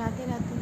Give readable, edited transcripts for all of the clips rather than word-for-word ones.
রাতে রাতে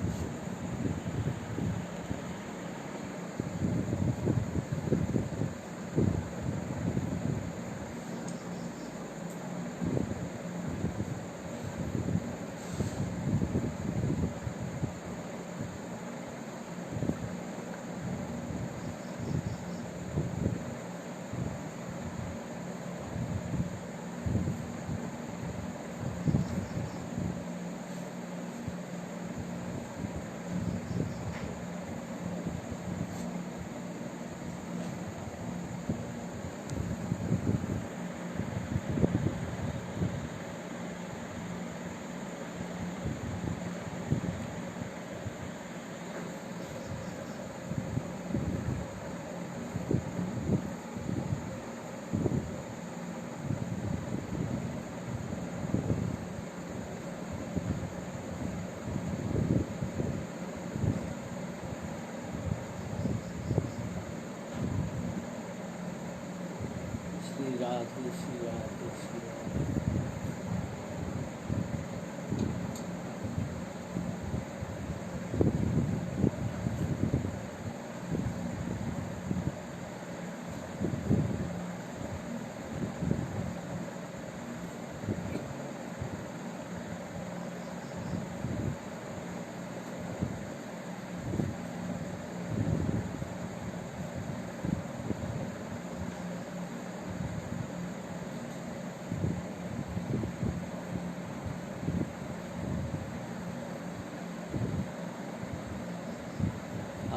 श्री राधे श्री राधे श्री राधे।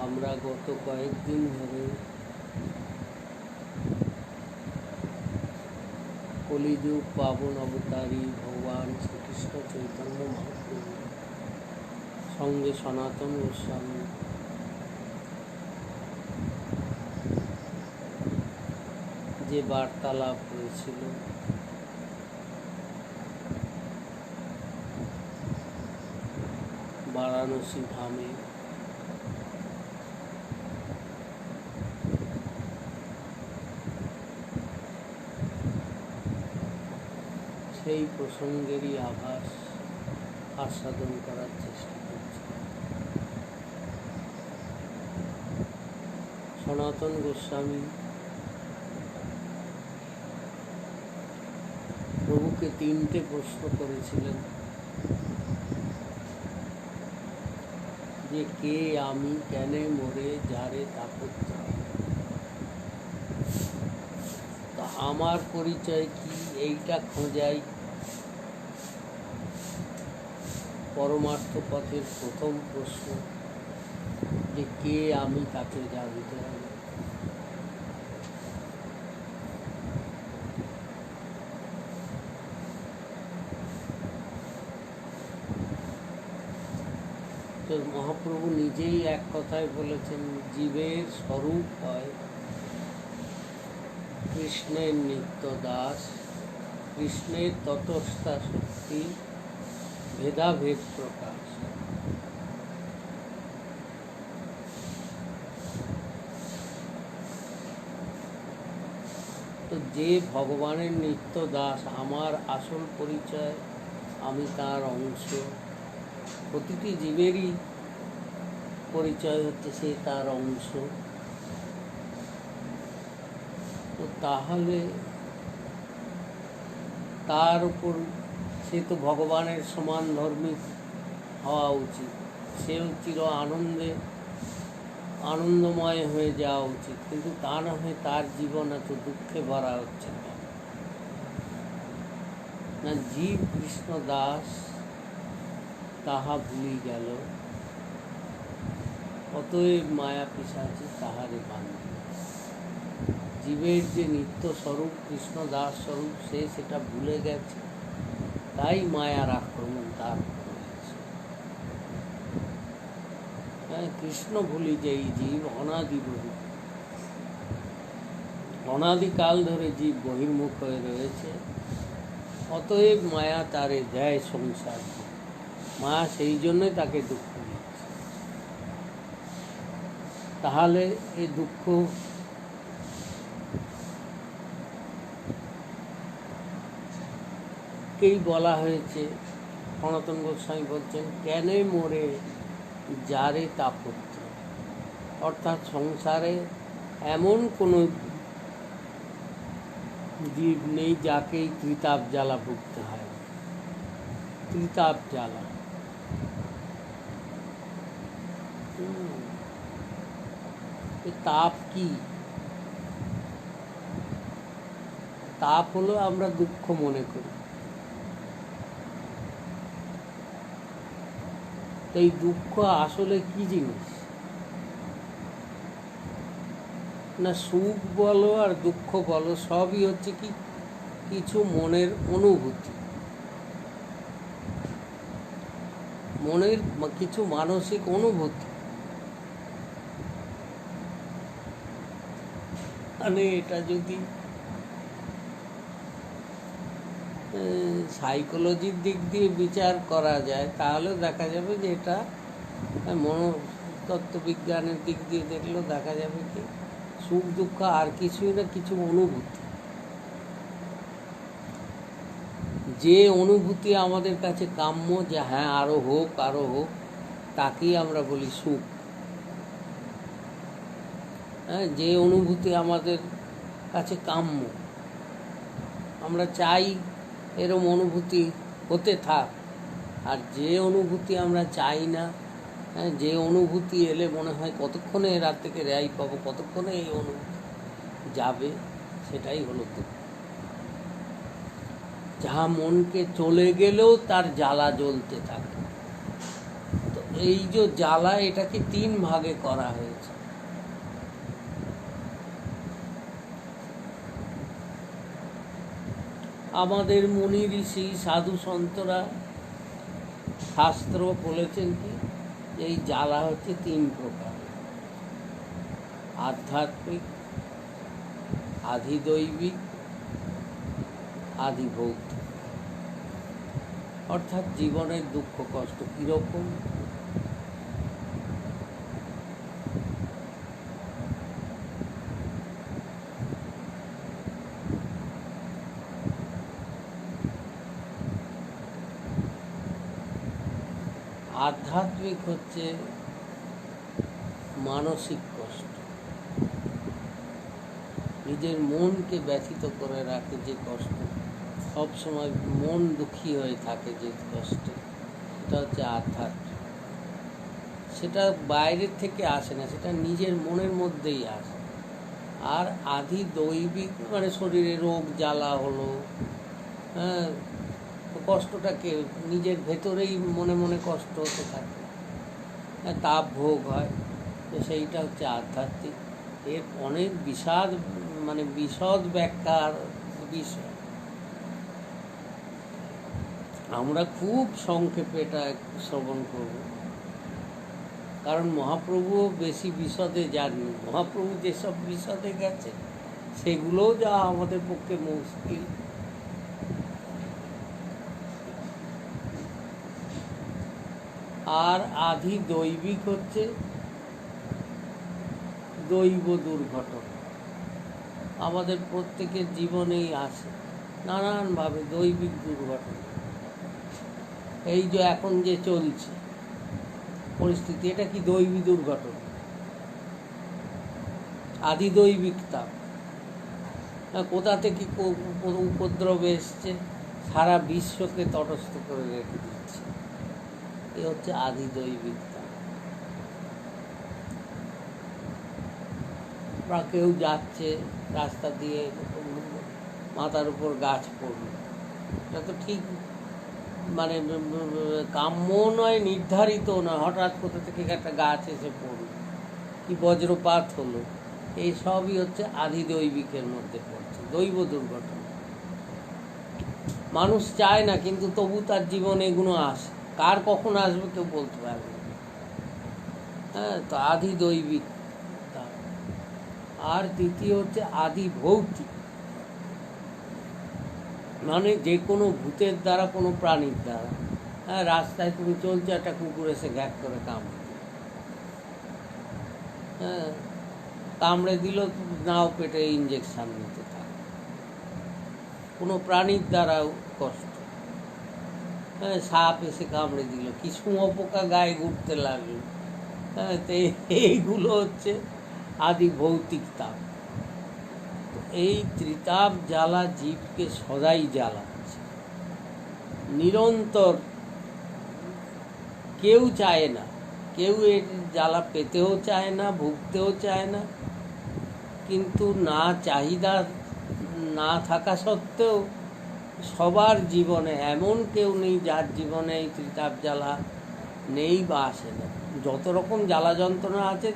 আমরা গত কয়েকদিন ধরে কলিযুগ পাবন অবতারী ভগবান শ্রীকৃষ্ণ চৈতন্য মহাপ্রভু সঙ্গে সনাতন গোস্বামী যে বার্তালাপ হয়েছিল বারাণসী ধামে, সেই প্রসঙ্গেরই আভাস আস্বাদন করার চেষ্টা করছি। সনাতন গোস্বামী প্রভুকে 3টে প্রশ্ন করেছিলেন যে কে আমি, কেনে মোরে যারে তাপত্য, তা আমার পরিচয় কি এইটা খোঁজাই পরমার্থ পথের প্রথম প্রশ্ন, যে কে আমি তাকে জানতে হবে। তো মহাপ্রভু নিজেই এক কথায় বলেছেন, জীবের স্বরূপ হয় কৃষ্ণের নিত্য দাস, কৃষ্ণের তটস্থা শক্তি ভেদাভেদ প্রকাশ। তো যে ভগবানের নিত্য দাস, আমার আসল পরিচয় আমি তার অংশ। প্রতিটি জীবেরই পরিচয় হচ্ছে সে তার অংশ। তো তাহলে তার উপর সে তো ভগবানের সমান ধর্মী হওয়া উচিত, সেও চির আনন্দময় হয়ে যাওয়া উচিত, কিন্তু তা না হয়ে তার জীবন এত দুঃখে ভরা হচ্ছে না। জীব কৃষ্ণ দাস তাহা ভুলি গেল, অতএব মায়া পিশাচি তাহারে বান্ধি। জীবের যে নিত্য স্বরূপ কৃষ্ণ দাস স্বরূপ, সে সেটা ভুলে গেছে, তাই মায়ার আক্রমণ তার হয়েছে। কৃষ্ণ ভুলি যেই জীব অনাদি বহি, অনাদিকাল ধরে জীব বহির্মুখ হয়ে রয়েছে, অতএব মায়া তারে দেয় সংসার। মায়া সেই জন্যই তাকে দুঃখ দিচ্ছে। তাহলে এই দুঃখ কেই বলা হয়েছে সনাতন গোস্বামী বলছেন, কেনে মোরে যারে তাপত্র, অর্থাৎ সংসারে এমন কোনো জীব নেই যাকে ত্রিতাপ জ্বালা ভুগতে হয়। ত্রিতাপ জ্বালা, তাপ কি? তাপ হলো আমরা দুঃখ মনে করি। তো এই দুঃখ আসলে কি জিনিস? না, সুখ বলো আর দুঃখ বলো, সবই হচ্ছে কি কিছু মনের অনুভূতি, মনের কিছু মানসিক অনুভূতি। মানে এটা যদি সাইকোলজির দিক দিয়ে বিচার করা যায় তাহলে দেখা যাবে যে এটা মনস্তত্ত্ববিজ্ঞানের দিক দিয়ে দেখলেও দেখা যাবে কি সুখ দুঃখ আর কিছুই না, কিছু অনুভূতি। যে অনুভূতি আমাদের কাছে কাম্য, যে হ্যাঁ আরও হোক আরও হোক, তাকেই আমরা বলি সুখ। হ্যাঁ, যে অনুভূতি আমাদের কাছে কাম্য, আমরা চাই এরম অনুভূতি হতে থাক। আর যে অনুভূতি আমরা চাই না, হ্যাঁ, যে অনুভূতি এলে মনে হয় কতক্ষণে রাত থেকে রেহাই পাবো, কতক্ষণে এই অনুভূতি যাবে, সেটাই হলো দুঃখ। যাহা মনকে চলে গেলেও তার জ্বালা জ্বলতে থাকে। তো এই যে জ্বালা, এটাকে 3 ভাগে করা হয়েছে। আমাদের মুনি ঋষি সাধু সন্তরা শাস্ত্র বলেছেন কি, এই জ্বালা হচ্ছে 3 প্রকার: আধ্যাত্মিক, আধিদৈবিক, আধিভৌতিক। অর্থাৎ জীবনের দুঃখ কষ্ট কীরকম? আধ্যাত্মিক হচ্ছে মানসিক কষ্ট, নিজের মনকে ব্যথিত করে রাখে যে কষ্ট, সবসময় মন দুঃখী হয়ে থাকে যে কষ্ট, সেটা হচ্ছে আধ্যাত্মিক। সেটা বাইরের থেকে আসে না, সেটা নিজের মনের মধ্যেই আসে। আর আধিদৈবিক মানে শরীরে রোগ জ্বালা হলো, হ্যাঁ, কষ্টটাকে নিজের ভেতরেই মনে মনে কষ্ট হতে থাকে, তাপ ভোগ হয়, তো সেইটা হচ্ছে আধ্যাত্মিক। এর অনেক বিশদ ব্যাখ্যার বিষয়। আমরা খুব সংক্ষেপে এটা শ্রবণ করব, কারণ মহাপ্রভুও বেশি বিশদে যাননি। মহাপ্রভু যেসব বিশদে গেছে সেগুলোও যা আমাদের পক্ষে মুশকিল। আর আধিদৈবিক হচ্ছে দৈব দুর্ঘটনা। আমাদের প্রত্যেকের জীবনেই আসে নানানভাবে দৈবিক দুর্ঘটনা। এই যে এখন যে চলছে পরিস্থিতি, এটা কি দৈবিক দুর্ঘটনা? আধিদৈবিকতা। কোথা থেকে উপদ্রব এসছে, সারা বিশ্বকে তটস্থ করে রেখে দিচ্ছে। এ হচ্ছে আধিদৈবিকতা। বা কেউ যাচ্ছে রাস্তা দিয়ে, মাথার উপর গাছ পড়ল, এটা তো ঠিক কাম্য নয়, নির্ধারিত নয়। হঠাৎ কোথা থেকে একটা গাছ এসে পড়ল, কি বজ্রপাত হলো, এই সবই হচ্ছে আধিদৈবিকের মধ্যে পড়ছে, দৈব দুর্ঘটনা। মানুষ চায় না, কিন্তু তবু তার জীবনে এগুলো আসে। কার কখন আসবে কেউ বলতে পারবে না। হ্যাঁ, তো আধিদৈবিক। আর দ্বিতীয় হচ্ছে আধিভৌতিক, মানে যে কোনো ভূতের দ্বারা, কোনো প্রাণীর দ্বারা। হ্যাঁ, রাস্তায় তুমি চলছো, একটা কুকুর এসে ঘ্যাক করে কামড়ে, হ্যাঁ, কামড়ে দিল, নাও পেটে ইঞ্জেকশান নিতে থাকে। কোনো প্রাণীর দ্বারাও কষ্ট। হ্যাঁ, সাপ এসে কামড়ে দিল, কি শুঁয়োপোকা গায়ে ঘুরতে লাগলো। হ্যাঁ, তো এইগুলো হচ্ছে আদি ভৌতিক তাপ। তো এই ত্রিতাপ জ্বালা জীবকে সদাই জ্বালাচ্ছে নিরন্তর। কেউ চায় না, কেউ এর জ্বালা পেতেও চায় না, ভুগতেও চায় না, কিন্তু না চাহিদা না থাকা সত্ত্বেও সবার জীবনে এমন কেউ নেই যার জীবনে এই ত্রিতাপ জ্বালা নেই বা আসে না। যত রকম জ্বালা যন্ত্রণা আছে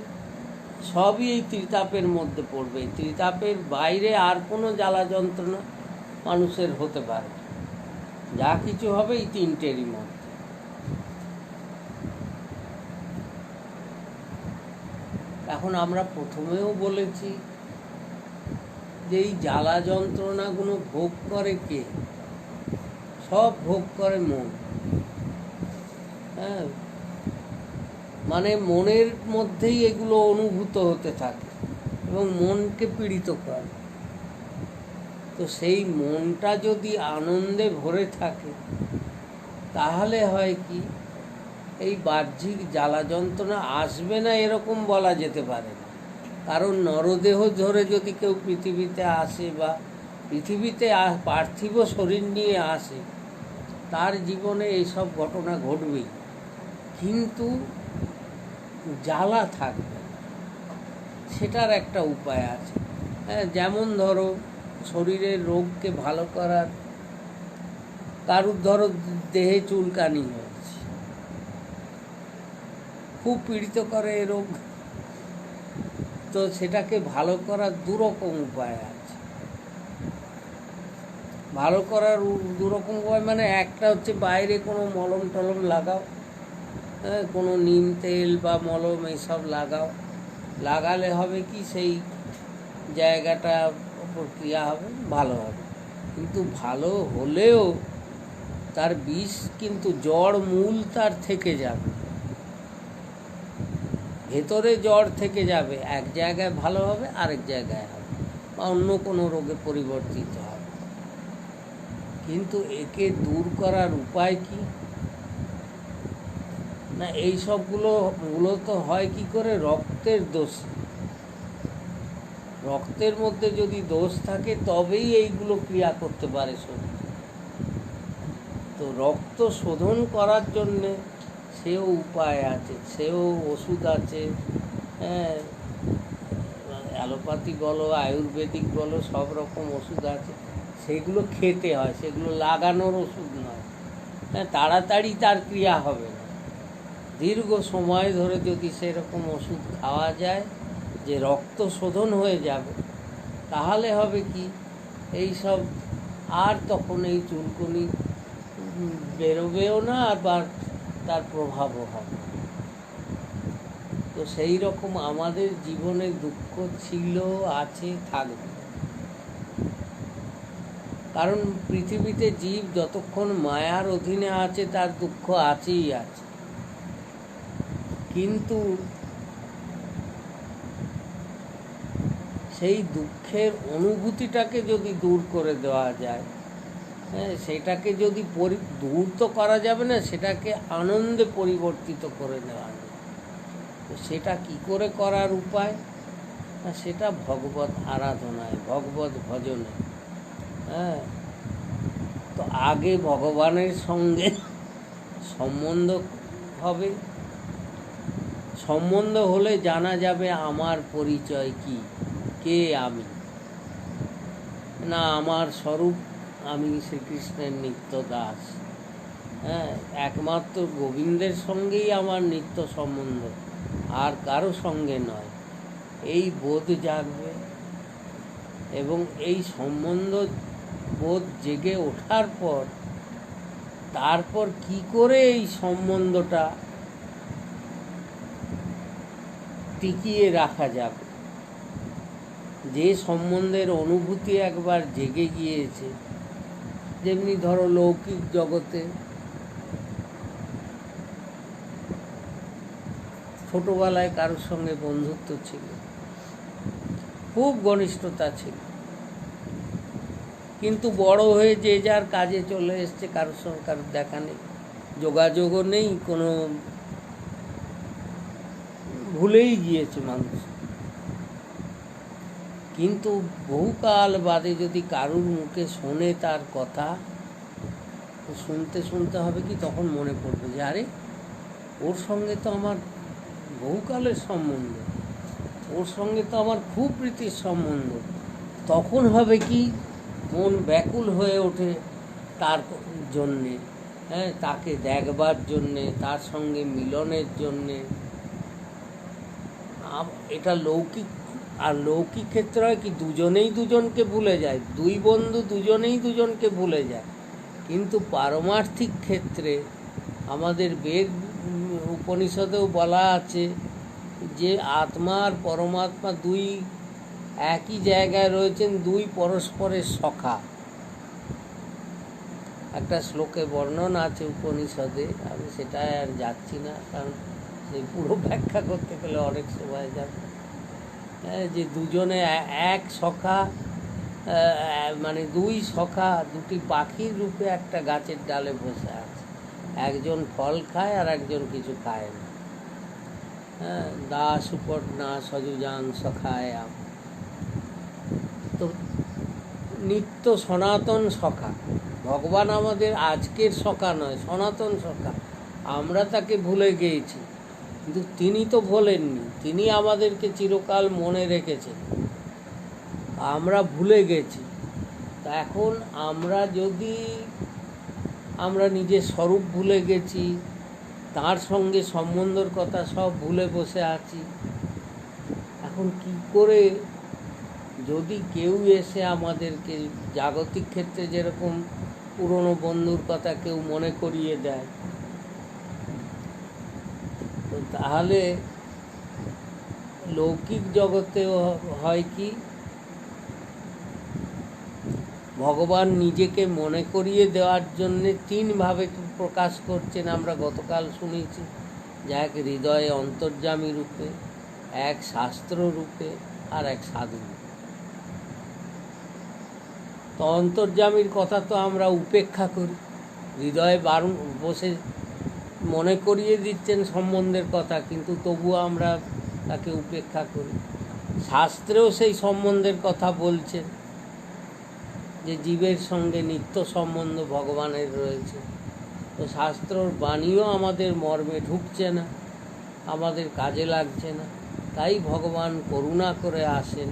সবই এই ত্রিতাপের মধ্যে পড়বে। এই ত্রিতাপের বাইরে আর কোনো জ্বালা যন্ত্রণা মানুষের হতে পারে না। যা কিছু হবে এই তিনটেরই মধ্যে। এখন আমরা প্রথমেও বলেছি যে এই জ্বালা যন্ত্রণাগুলো ভোগ করে কে? সব ভোগ করে মন। হ্যাঁ, মানে মনের মধ্যেই এগুলো অনুভূত হতে থাকে এবং মনকে পীড়িত করে। তো সেই মনটা যদি আনন্দে ভরে থাকে তাহলে হয় কি, এই বাহ্যিক জ্বালা যন্ত্রণা আসবে না এরকম বলা যেতে পারে না। কারণ নরদেহ ধরে যদি কেউ পৃথিবীতে আসে বা পৃথিবীতে পার্থিব শরীর নিয়ে আসে, তার জীবনে এইসব ঘটনা ঘটবেই, কিন্তু জ্বালা থাকবে। সেটার একটা উপায় আছে। হ্যাঁ, যেমন ধরো শরীরের রোগকে ভালো করার, কারুর ধরো দেহে চুলকানি হয়েছে, খুব পীড়িত করে এ রোগ, তো সেটাকে ভালো করার দুরকম উপায় আছে। ভালো করার দুরকম উপায় মানে একটা হচ্ছে বাইরে কোনো মলম টলম লাগাও, হ্যাঁ, কোনো নিম তেল বা মলম এইসব লাগাও। লাগালে হবে কি, সেই জায়গাটা প্রক্রিয়া হবে, ভালো হবে। কিন্তু ভালো হলেও তার বিষ কিন্তু জড় মূল তার থেকে যাবে, ভেতরে জ্বর থেকে যাবে, এক জায়গায় ভালো হবে আরেক জায়গায় হবে বা অন্য কোনো রোগে পরিবর্তিত হবে। কিন্তু একে দূর করার উপায় কি না, এই সবগুলো মূলত হয় কি করে, রক্তের দোষ। রক্তের মধ্যে যদি দোষ থাকে তবেই এইগুলো ক্রিয়া করতে পারে শরীর। তো রক্ত শোধন করার জন্যে সেও উপায় আছে, সেও ওষুধ আছে। হ্যাঁ, অ্যালোপ্যাথি বলো আয়ুর্বেদিক বলো, সব রকম ওষুধ আছে। সেগুলো খেতে হয়, সেগুলো লাগানোর ওষুধ নয়। হ্যাঁ, তাড়াতাড়ি তার ক্রিয়া হবে না। দীর্ঘ সময় ধরে যদি সেরকম ওষুধ খাওয়া যায় যে রক্ত শোধন হয়ে যাবে, তাহলে হবে কি, এই সব আর তখন এই চুলকুনি বেরোবেও না, আবার তার প্রভাবও হবে। তো সেই রকম আমাদের জীবনে দুঃখ ছিল, আছে, থাকবে। কারণ পৃথিবীতে জীব যতক্ষণ মায়ার অধীনে আছে তার দুঃখ আছেই আছে। কিন্তু সেই দুঃখের অনুভূতিটাকে যদি দূর করে দেওয়া যায়, হ্যাঁ, সেটাকে যদি দূর তো করা যাবে না, সেটাকে আনন্দে পরিবর্তিত করে নেওয়া যায়। তো সেটা কি করে করার উপায়, সেটা ভগবত আরাধনায়, ভগবত ভজনে। হ্যাঁ, তো আগে ভগবানের সঙ্গে সম্বন্ধ হবে। সম্বন্ধ হলে জানা যাবে আমার পরিচয় কি, কে আমি। না, আমার স্বরূপ আমি শ্রীকৃষ্ণের নিত্য দাস। হ্যাঁ, একমাত্র গোবিন্দের সঙ্গেই আমার নিত্য সম্বন্ধ, আর কারো সঙ্গে নয়। এই বোধ জাগবে এবং এই সম্বন্ধ বোধ জেগে ওঠার পর তারপর কি করে এই সম্বন্ধটা টিকিয়ে রাখা যাবে। যে সম্বন্ধের অনুভূতি একবার জেগে গিয়েছে, যেমনি ধরো লৌকিক জগতে ছোটবেলায় কারোর সঙ্গে বন্ধুত্ব ছিল, খুব ঘনিষ্ঠতা ছিল, কিন্তু বড় হয়ে যে যার কাজে চলে এসছে, কারোর সঙ্গে কারোর দেখা নেই। যোগাযোগও নেই, কোনো ভুলেই গিয়েছে মানুষ। কিন্তু বহুকাল বাদে যদি কারুর মুখে শোনে তার কথা, তো শুনতে শুনতে হবে কি, তখন মনে পড়বে যে আরে ওর সঙ্গে তো আমার বহুকালের সম্বন্ধ, ওর সঙ্গে তো আমার খুব প্রীতির সম্বন্ধ। তখন হবে কি, মন ব্যাকুল হয়ে ওঠে তার জন্যে, তাকে দেখবার জন্যে, তার সঙ্গে মিলনের জন্যে। এটা লৌকিক, আর লৌকিক ক্ষেত্রে হয় কি, দুজনেই দুজনকে ভুলে যায়, দুই বন্ধু দুজনেই দুজনকে ভুলে যায়। কিন্তু পারমার্থিক ক্ষেত্রে আমাদের বেদ উপনিষদেও বলা আছে যে আত্মা আর পরমাত্মা দুই একই জায়গায় রয়েছেন, দুই পরস্পরের সখা। একটা শ্লোকে বর্ণনা আছে উপনিষদে, আমি সেটাই আর যাচ্ছি না, কারণ সেই পুরো ব্যাখ্যা করতে গেলে অনেক সময় যাবে। যে দুজনে এক সখা, মানে দুই সখা দুটি পাখির রূপে একটা গাছের ডালে বসে আছে, একজন ফল খায় আর একজন কিছু খায় না। দাস উপর্ণা সযুজাং সখায়াম। তো নিত্য সনাতন সখা ভগবান আমাদের আজকের সখা নয়, সনাতন সখা। আমরা তাকে ভুলে গিয়েছি, কিন্তু তিনি তো ভোলেননি, তিনি আমাদেরকে চিরকাল মনে রেখেছেন, আমরা ভুলে গেছি। তা এখন আমরা নিজের স্বরূপ ভুলে গেছি, তার সঙ্গে সম্বন্ধের কথা সব ভুলে বসে আছি। এখন কি করে, যদি কেউ এসে আমাদেরকে জাগতিক ক্ষেত্রে যেরকম পুরনো বন্ধুর কথা কেউ মনে করিয়ে দেয়, তো তাহলে লৌকিক জগতেও হয় কি, ভগবান নিজেকে মনে করিয়ে দেওয়ার জন্যে তিনভাবে প্রকাশ করছেন। আমরা গতকাল শুনেছি যে এক হৃদয়ে অন্তর্যামী রূপে, এক শাস্ত্র রূপে, আর এক সাধু রূপে। তো অন্তর্যামীর কথা তো আমরা উপেক্ষা করি, হৃদয়ে বসে মনে করিয়ে দিচ্ছেন সম্বন্ধের কথা, কিন্তু তবুও আমরা তাকে উপেক্ষা করি। শাস্ত্রেও সেই সম্বন্ধের কথা বলছেন যে জীবের সঙ্গে নিত্য সম্বন্ধ ভগবানের রয়েছে। তো শাস্ত্রর বাণীও আমাদের মর্মে ঢুকছে না, আমাদের কাজে লাগছে না। তাই ভগবান করুণা করে আসেন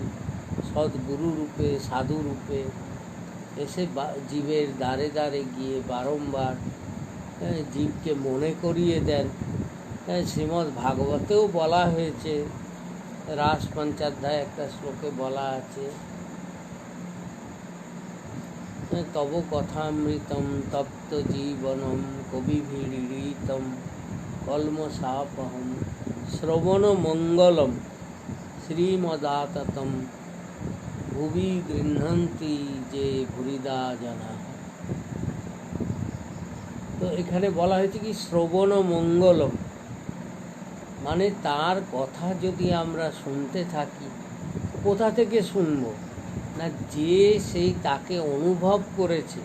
সদ্গুরু রূপে, সাধু রূপে, এসে জীবের দ্বারে দ্বারে গিয়ে বারংবার জীবকে মনে করিয়ে দেন। শ্রীমদ্ ভাগবতেও বলা হয়েছে, রাস পঞ্চাধ্যায় একটা শ্লোকে বলা আছে, তব কথামৃতম তপ্ত জীবনম কবিভিড়িতম কলমশাপহম শ্রবণ মঙ্গলম শ্রীমদাততম ভুবি গৃহন্তি যে ভুরিদা জানা। তো এখানে বলা হয়েছে কি, শ্রবণ মঙ্গলম, মানে তার কথা যদি আমরা শুনতে থাকি, কোথা থেকে শুনবো না, যে সেই তাকে অনুভব করেছে,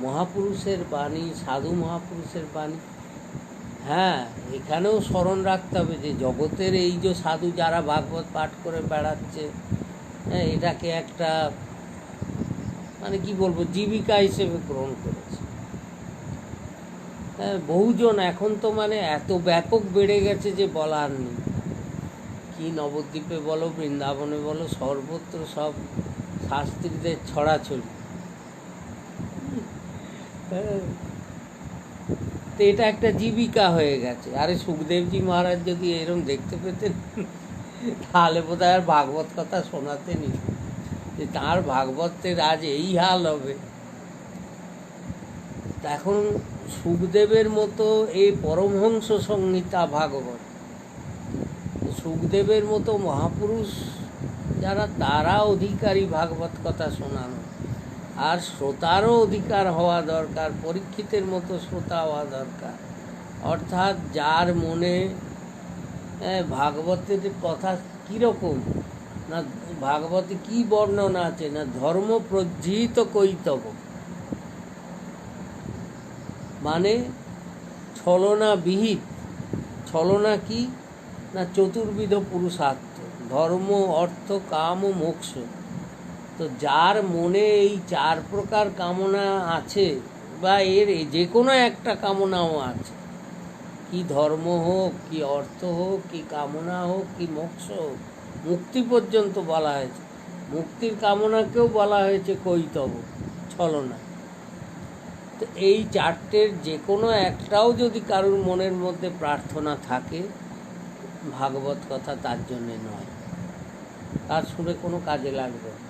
মহাপুরুষের বাণী, সাধু মহাপুরুষের বাণী। হ্যাঁ, এখানেও স্মরণ রাখতে হবে যে জগতের এই যে সাধু যারা ভাগবত পাঠ করে বেড়াচ্ছে, এটাকে একটা মানে কি বলবো, জীবিকা হিসেবে গ্রহণ করেছে। বহুজন এখন তো মানে এত ব্যাপক বেড়ে গেছে যে বলার নেই। কি নবদ্বীপে বলো, বৃন্দাবনে বলো, সর্বত্র সব শাস্ত্রীদের ছড়াছড়ি। তো এটা একটা জীবিকা হয়ে গেছে। আরে সুখদেবজি মহারাজ যদি এরকম দেখতে পেতেন, তাহলে বোধহয় আর ভাগবত কথা শোনাতেনি, যে তাঁর ভাগবতের আজ এই হাল হবে। এখন সুখদেবের মতো এই পরমহংস সংহিতা ভাগবত, সুখদেবের মতো মহাপুরুষ যারা, তারা অধিকারী ভাগবত কথা শোনানো। আর শ্রোতারও অধিকার হওয়া দরকার, পরীক্ষিতের মতো শ্রোতা হওয়া দরকার। অর্থাৎ যার মনে ভাগবতের কথা কীরকম, না ভাগবতে কি বর্ণনা আছে, না ধর্ম প্রজ্জিত কৈতব, মানে ছলনা বিহিত। ছলনা কি না চতুর্বিধ পুরুষার্থ, ধর্ম, অর্থ, কাম ও মোক্ষ। তো যার মনে এই 4 প্রকার কামনা আছে, বা এর যে কোনো একটা কামনাও আছে, কি ধর্ম হোক, কি অর্থ হোক, কি কামনা হোক, কি মোক্ষ হোক, মুক্তি পর্যন্ত বলা হয়েছে। মুক্তির কামনাকেও বলা হয়েছে কৈতব, ছলনা। তো এই 4টের যে কোনো একটাও যদি কারোর মনের মধ্যে প্রার্থনা থাকে, ভাগবত কথা তার জন্যে নয়, তার শুনে কোনো কাজে লাগবে না।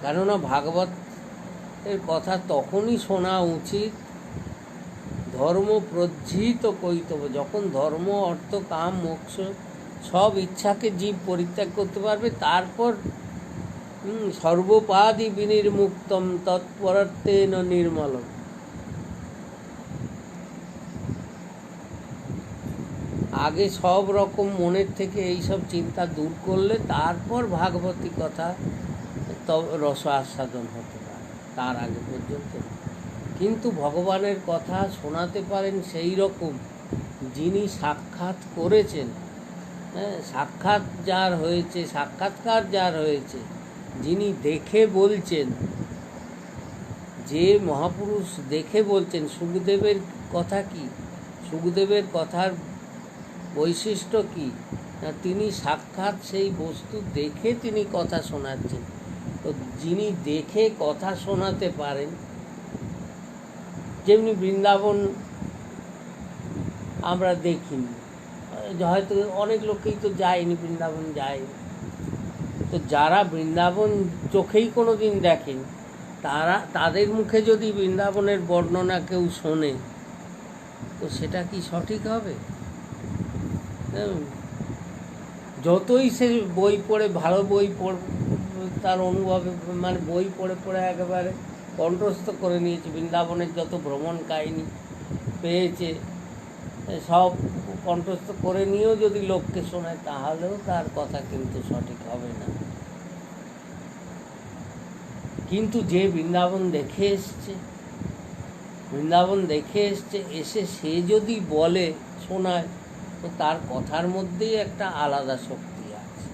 কেননা ভাগবতের কথা তখনই শোনা উচিত ধর্ম প্রজ্জিত কৈতব, যখন ধর্ম, অর্থ, কাম, মোক্ষ সব ইচ্ছাকে জীব পরিত্যাগ করতে পারবে, তারপর সর্বপাদি বিনির্মুক্তম তৎপরার্থেন নির্মলম। আগে সব রকম মনের থেকে এইসব চিন্তা দূর করলে তারপর ভাগবতী কথা রস আস্বাদন হতে পারে, তার আগে পর্যন্ত। কিন্তু ভগবানের কথা শোনাতে পারেন সেই রকম যিনি সাক্ষাৎ করেছেন, সাক্ষাৎ যার হয়েছে, সাক্ষাৎকার যার হয়েছে, যিনি দেখে বলছেন, যে মহাপুরুষ দেখে বলছেন। সুখদেবের কথা কি? সুখদেবের কথার বৈশিষ্ট্য কি না তিনি সাক্ষাৎ সেই বস্তু দেখে তিনি কথা শোনাচ্ছেন। তো যিনি দেখে কথা শোনাতে পারেন, যেমনি বৃন্দাবন আমরা দেখিনি, হয়তো অনেক লোকেই তো যায়নি, বৃন্দাবন যায়নি। তো যারা বৃন্দাবন চোখেই কোনো দিন দেখেন, তাদের মুখে যদি বৃন্দাবনের বর্ণনা কেউ শোনে, তো সেটা কি সঠিক হবে? যতই সে বই পড়ে, ভালো বই পড়ে, তার অনুভবে মানে বই পড়ে পড়ে একেবারে কণ্ঠস্থ করে নিয়েছে, বৃন্দাবনের যত ভ্রমণ কাহিনী পেয়েছে সব কণ্ঠস্থ করে নিয়েও যদি লোককে শোনায়, তাহলেও তার কথা কিন্তু সঠিক হবে না। কিন্তু যে বৃন্দাবন দেখে এসছে, এসে সে যদি বলে, শোনায়, তো তার কথার মধ্যেই একটা আলাদা শক্তি আছে।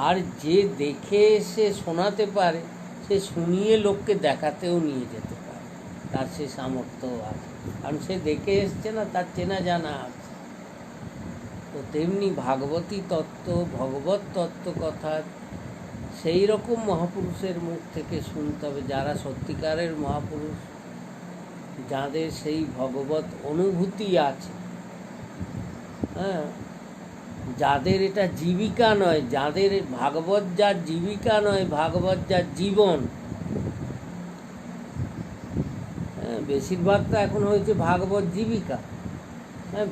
আর যে দেখে এসে শোনাতে পারে, সে শুনিয়ে লোককে দেখাতেও নিয়ে যেতে পারে, তার সে সামর্থ্যও আছে, কারণ সে দেখে এসছে না, তার চেনা জানা আছে। তো তেমনি ভাগবতী তত্ত্ব, ভগবত তত্ত্ব কথা সেই রকম মহাপুরুষের মুখ থেকে শুনতে হবে, যারা সত্যিকারের মহাপুরুষ, যাদের সেই ভগবত অনুভূতি আছে, যাদের এটা জীবিকা নয়, যাদের ভাগবত যার জীবিকা নয়, ভাগবত যার জীবন। বেশিরভাগ তো এখন হয়েছে ভাগবত জীবিকা,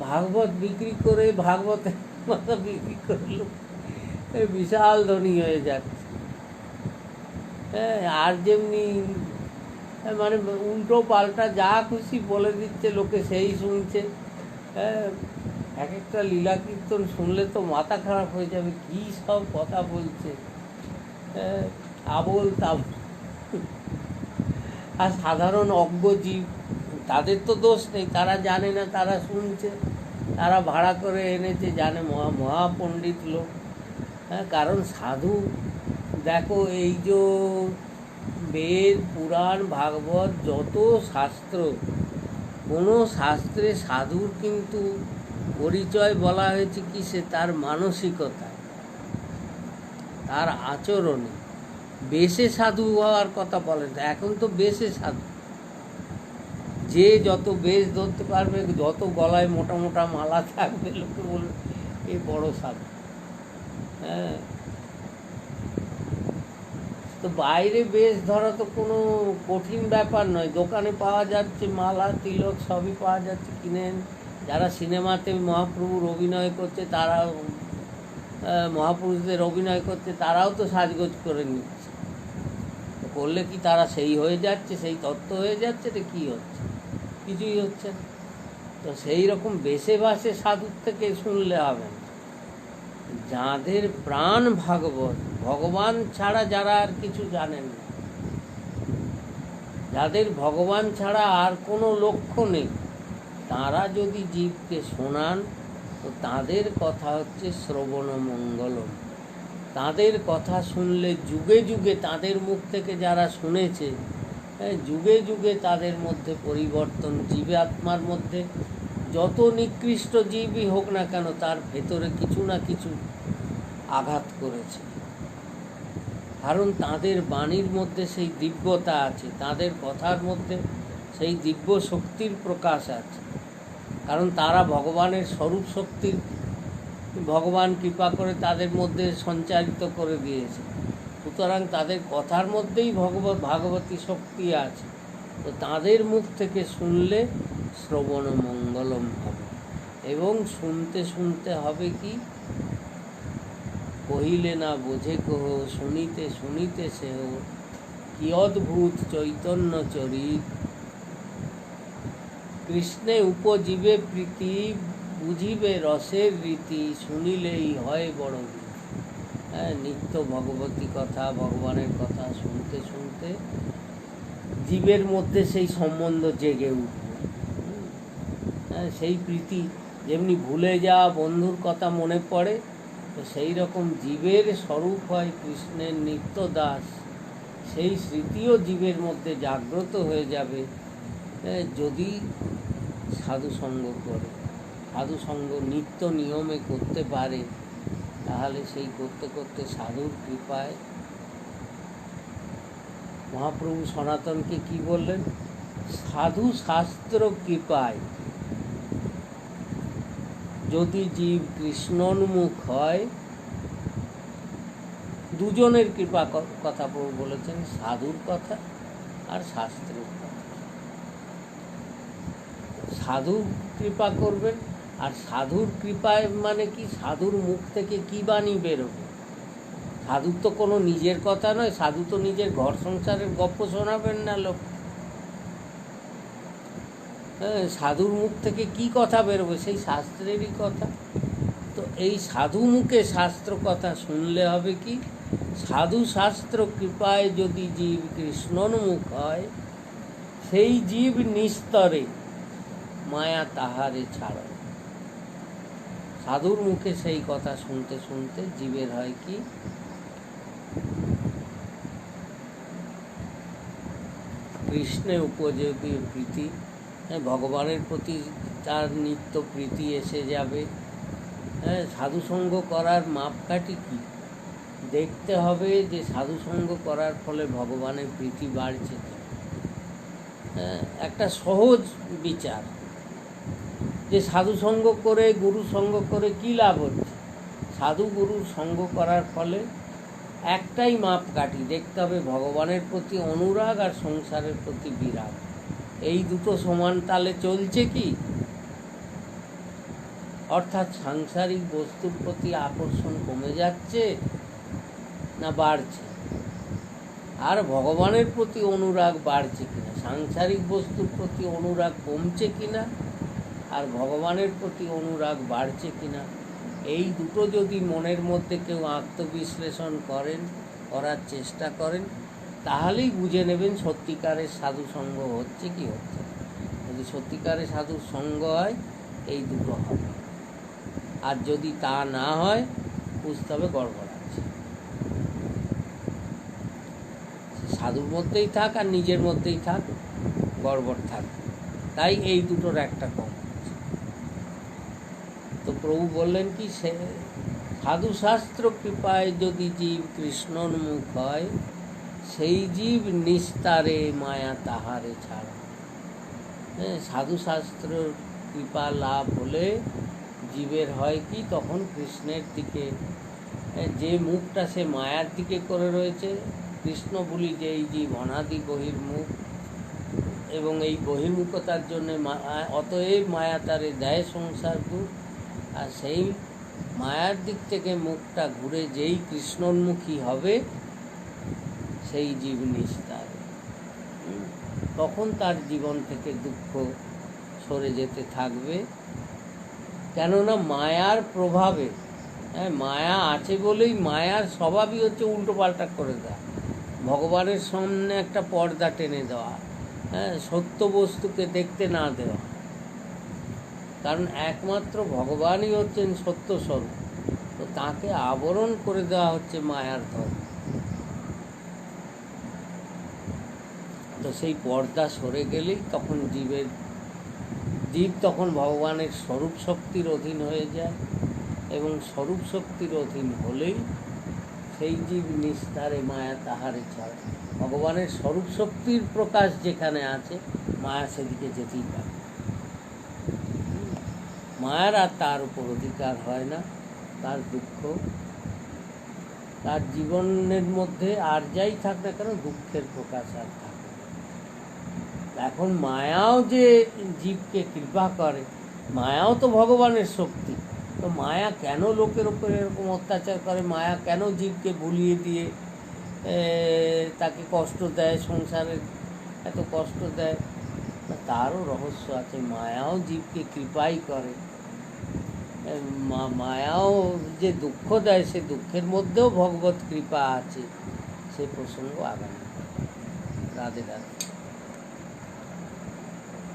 ভাগবত বিক্রি করে, ভাগবতের মাথা বিক্রি করলো, বিশাল ধনী হয়ে যাচ্ছে। আর যেমনি মানে উল্টো পাল্টা যা খুশি বলে দিচ্ছে, লোকে সেই শুনছে। এক একটা লীলা কীর্তন শুনলে তো মাথা খারাপ হয়ে যাবে, কী সব কথা বলছে, আবোল তাবোল। আর সাধারণ অজ্ঞ জীব, তাদের তো দোষ নেই, তারা জানে না, তারা শুনছে, তারা ভাড়া করে এনেছে, জানে মহাপণ্ডিত লোক। কারণ সাধু, দেখো এই যে বেদ, পুরাণ, ভাগবত, যত শাস্ত্র, কোনো শাস্ত্রে সাধুর কিন্তু পরিচয় বলা হয়েছে কি, সে তার মানসিকতা, তার আচরণে। বেশে সাধু হওয়ার কথা বলেন, এখন তো বেশে সাধু, যে যত বেশ ধরতে পারবে, যত গলায় মোটা মোটা মালা থাকবে, লোকে বলবে এ বড় সাধু। তো বাইরে বেশ ধরা তো কোনো কঠিন ব্যাপার নয়, দোকানে পাওয়া যাচ্ছে, মালা, তিলক সবই পাওয়া যাচ্ছে, কিনেন। যারা সিনেমাতে মহাপ্রভুর অভিনয় করছে, তারা মহাপুরুষদের অভিনয় করছে, তারাও তো সাজগোজ করে নিচ্ছে। করলে কি তারা সেই হয়ে যাচ্ছে, সেই তত্ত্ব হয়ে যাচ্ছে? তো কী হচ্ছে? কিছুই হচ্ছে না। তো সেই রকম বেশে বাসে সাধুর থেকে শুনলে হবে না। যাদের প্রাণ ভাগবত, ভগবান ছাড়া যারা আর কিছু জানেন না, যাদের ভগবান ছাড়া আর কোনো লক্ষ্য নেই, তাঁরা যদি জীবকে শোনান তো তাদের কথা হচ্ছে শ্রবণ মঙ্গলম। তাদের কথা শুনলে যুগে যুগে তাদের মুখ থেকে যারা শুনেছে, যুগে যুগে তাদের মধ্যে পরিবর্তন। জীবাত্মার মধ্যে যত নিকৃষ্ট জীবই হোক না কেন, তার ভেতরে কিছু না কিছু আঘাত করেছে, কারণ তাদের বাণীর মধ্যে সেই দিব্যতা আছে, তাদের কথার মধ্যে সেই দিব্য শক্তির প্রকাশ আছে, কারণ তারা ভগবানের স্বরূপ শক্তির ভগবান কৃপা করে তাদের মধ্যে সঞ্চারিত করে দিয়েছে। সুতরাং তাদের কথার মধ্যেই ভাগবতী শক্তি আছে। তো তাদের মুখ থেকে শুনলে শ্রবণ মঙ্গলম হবে। এবং শুনতে শুনতে হবে কি, কহিলে না বোঝে কহ, শুনিতে শুনিতে সেহ, কি অদ্ভুত চৈতন্য চরিত, কৃষ্ণে উপজীবে প্রীতি, বুঝিবে রসের রীতি, শুনিলেই হয় বড় গীত। নিত্য ভগবতী কথা, ভগবানের কথা শুনতে শুনতে জীবের মধ্যে সেই সম্বন্ধ জেগে উঠবে। সেই প্রীতি, যেমনি ভুলে যাওয়া বন্ধুর কথা মনে পড়ে, তো সেই রকম জীবের স্বরূপ হয় কৃষ্ণের নিত্য দাস। সেই স্মৃতিও জীবের মধ্যে জাগ্রত হয়ে যাবে যদি সাধুসঙ্গ করে, সাধুসঙ্গ নিত্য নিয়মে করতে পারে। তাহলে সেই করতে করতে সাধুর কৃপায়, মহাপ্রভু সনাতনকে কি বললেন, সাধু শাস্ত্র কৃপায় যদি জীব কৃষ্ণোন্মুখ হয়, দুজনের কৃপা কথা প্রভু বলেছেন, সাধুর কথা আর শাস্ত্রের কথা। সাধু কৃপা করবেন, আর সাধুর কৃপায় মানে কি, সাধুর মুখ থেকে কি বাণী বেরোবে। সাধুর তো কোনো নিজের কথা নয়, সাধু তো নিজের ঘর সংসারের গল্প শোনাবেন না লোক। সাধুর মুখ থেকে কি কথা বেরোবে, সেই শাস্ত্রেরই কথা। তো এই সাধু মুখে শাস্ত্র কথা শুনলে হবে কি, সাধু শাস্ত্র কৃপায় যদি জীব কৃষ্ণোন্মুখ হয়, সেই জীব নিস্তরে মায়া তাহারে ছাড়ে। সাধুর মুখে সেই কথা শুনতে শুনতে জীবের হয় কি, কৃষ্ণে উপযোগী প্রীতি, ভগবানের প্রতি তার নিত্য প্রীতি এসে যাবে। সাধুসঙ্গ করার মাপকাঠি কি, দেখতে হবে যে সাধুসঙ্গ করার ফলে ভগবানের প্রীতি বাড়ছে। একটা সহজ বিচার, যে সাধুসঙ্গ করে গুরু সঙ্গ করে কী লাভ হচ্ছে। সাধু গুরুর সঙ্গ করার ফলে একটাই মাপকাঠি, দেখতে হবে ভগবানের প্রতি অনুরাগ আর সংসারের প্রতি বিরাগ, এই দুটো সমান তালে চলছে কি, অর্থাৎ সাংসারিক বস্তুর প্রতি আকর্ষণ কমে যাচ্ছে না বাড়ছে, আর ভগবানের প্রতি অনুরাগ বাড়ছে কিনা, সাংসারিক বস্তুর প্রতি অনুরাগ কমছে কিনা আর ভগবানের প্রতি অনুরাগ বাড়ছে কিনা। এই দুটো যদি মনের মধ্যে কেউ আত্মবিশ্লেষণ করার চেষ্টা করেন, তাহলেই বুঝে নেবেন সত্যিকারের সাধুসঙ্গ হচ্ছে কি হচ্ছে। যদি সত্যিকারের সাধুর সঙ্গ হয়, এই দুটো হবে, আর যদি তা না হয়, বুঝতে হবে গড়বড় আছে। সাধুর মধ্যেই থাক আর নিজের মধ্যেই থাক, গড়বড় থাক। তাই এই দুটোর একটা কম। তো প্রভু বললেন কি, সে সাধু শাস্ত্র কৃপায় যদি জীব কৃষ্ণোন্মুখ হয়, সেই জীব নিস্তারে মায়া তাহারে ছাড়া। সাধু শাস্ত্র কৃপা লাভ হলে জীবের হয় কি, তখন কৃষ্ণের দিকে, যে মুখটা সে মায়ার দিকে করে রয়েছে, কৃষ্ণ বলি যে এই জীব অনাদি বহির্মুখ, এবং এই বহির্মুখতার জন্যে অতএব মায়া তারে দেয় সংসার দুঃখ। আর সেই মায়ার দিক থেকে মুখটা ঘুরে যেই কৃষ্ণোন্মুখী হবে, সেই জীব নিস্তার, তখন তার জীবন থেকে দুঃখ সরে যেতে থাকবে। কেননা মায়ার প্রভাবে, মায়া আছে বলেই, মায়ার স্বভাবই হচ্ছে উল্টো পাল্টা করে দেওয়া, ভগবানের সামনে একটা পর্দা টেনে দেওয়া, হ্যাঁ, সত্য বস্তুকে দেখতে না দেওয়া, কারণ একমাত্র ভগবানই হচ্ছেন সত্য স্বরূপ। তো তাকে আবরণ করে দেওয়া হচ্ছে মায়ার ধর্ম। তো সেই পর্দা সরে গেলেই তখন জীব তখন ভগবানের স্বরূপ শক্তির অধীন হয়ে যায়, এবং স্বরূপ শক্তির অধীন হলেই সেই জীব নিস্তারে মায়া তাহারে ছাড়ে। ভগবানের স্বরূপ শক্তির প্রকাশ যেখানে আছে, মায়া সেদিকে যেতেই পারে। মায়ার আর তার উপর অধিকার হয় না। তার দুঃখ, তার জীবনের মধ্যে আর যাই থাক না কেন, দুঃখের প্রকাশ আর থাকে। এখন মায়াও যে জীবকে কৃপা করে, মায়াও তো ভগবানের শক্তি। তো মায়া কেন লোকের উপরে এরকম অত্যাচার করে? মায়া কেন জীবকে ভুলিয়ে দিয়ে তাকে কষ্ট দেয়, সংসারে এত কষ্ট দেয়? তারও রহস্য আছে। মায়াও জীবকে কৃপাই করে। মায়াও যে দুঃখ দেয়, সে দুঃখের মধ্যেও ভগবত কৃপা আছে। সেই প্রসঙ্গ আগামী। রাধে রাধে।